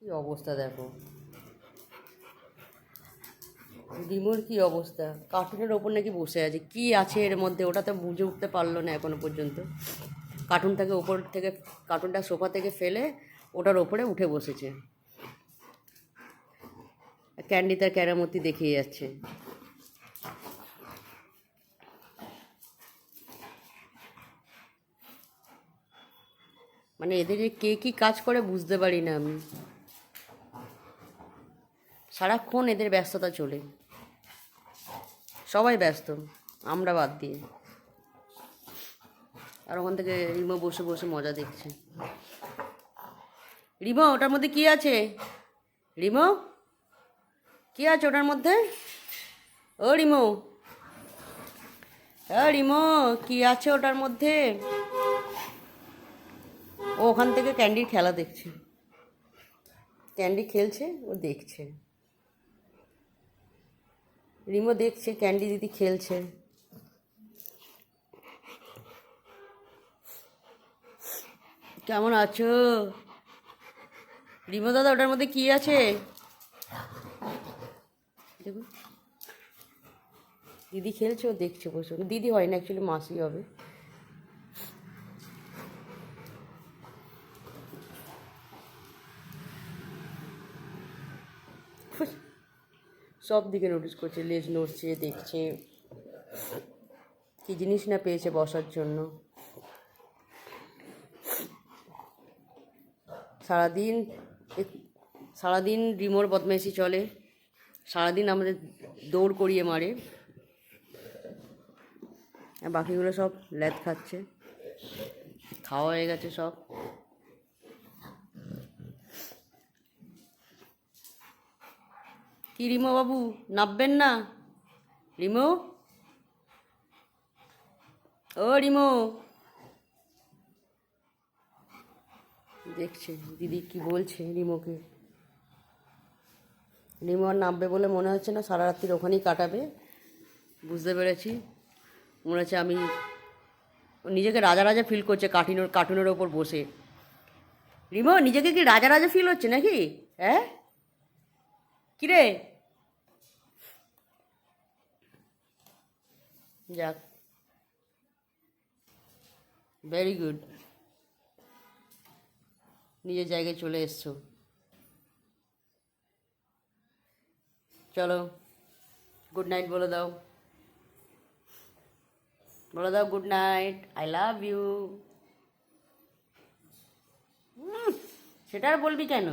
কি অবস্থা দেখো, রিমোর কি অবস্থা। কার্টুনের ওপর নাকি বসে আছে, কি আছে এর মধ্যে ওটা তো বুঝে উঠতে পারলো না এখনো পর্যন্ত। কার্টুনটাকে ওপর থেকে, কার্টুনটা সোফা থেকে ফেলে ওটার ওপরে উঠে বসেছে। ক্যান্ডি তার ক্যারামতি দেখিয়ে যাচ্ছে। মানে এদের যে কে কী কাজ করে বুঝতে পারি না আমি। সারাক্ষণ এদের ব্যস্ততা চলে, সবাই ব্যস্ত, আমরা বাদ দিয়ে। আর ওখান থেকে রিমো বসে বসে মজা দেখছে। রিমো ওটার মধ্যে কি আছে? রিমো কি আছে ওটার মধ্যে? ও রিমো, রিমো কি আছে ওটার মধ্যে? ও ওখান থেকে ক্যান্ডির খেলা দেখছে, ক্যান্ডি খেলছে ও দেখছে। রিমো দেখছে ক্যান্ডি দিদি খেলছে। কেমন আছো রিমো দাদা? ওটার মধ্যে কি আছে দেখুন। দিদি খেলছে ও দেখছে বসে। দিদি হয় না, অ্যাকচুয়ালি মাসি হবে। সব দিকে নোটিস করছে, লেজ নড়ছে, দেখছে কী জিনিস না পেয়েছে বসার জন্য। সারাদিন সারাদিন রিমোর বদমাইশি চলে, সারাদিন আমাদের দৌড় করিয়ে মারে, আর বাকিগুলো সব ল্যাদ খাচ্ছে, খাওয়া হয়ে গেছে সব। কি রিমো বাবু, নামবেন না? রিমো, ও রিমো, দেখছে দিদি কি বলছে রিমোকে। রিমো আর নামবে বলে মনে হচ্ছে না, সারা রাত্রির ওখানেই কাটাবে। বুঝতে পেরেছি, মনে হচ্ছে আমি, ও নিজেকে রাজা রাজা ফিল করছে কার্টুনের ওপর বসে। রিমো নিজেকে কি রাজা রাজা ফিল হচ্ছে নাকি? হ্যাঁ কিরে? যাক, ভেরি গুড, নিজের জায়গায় চলে এসছো। চলো গুড নাইট বলে দাও, বলে দাও good night, I love you. সেটা আর বলবি কেন?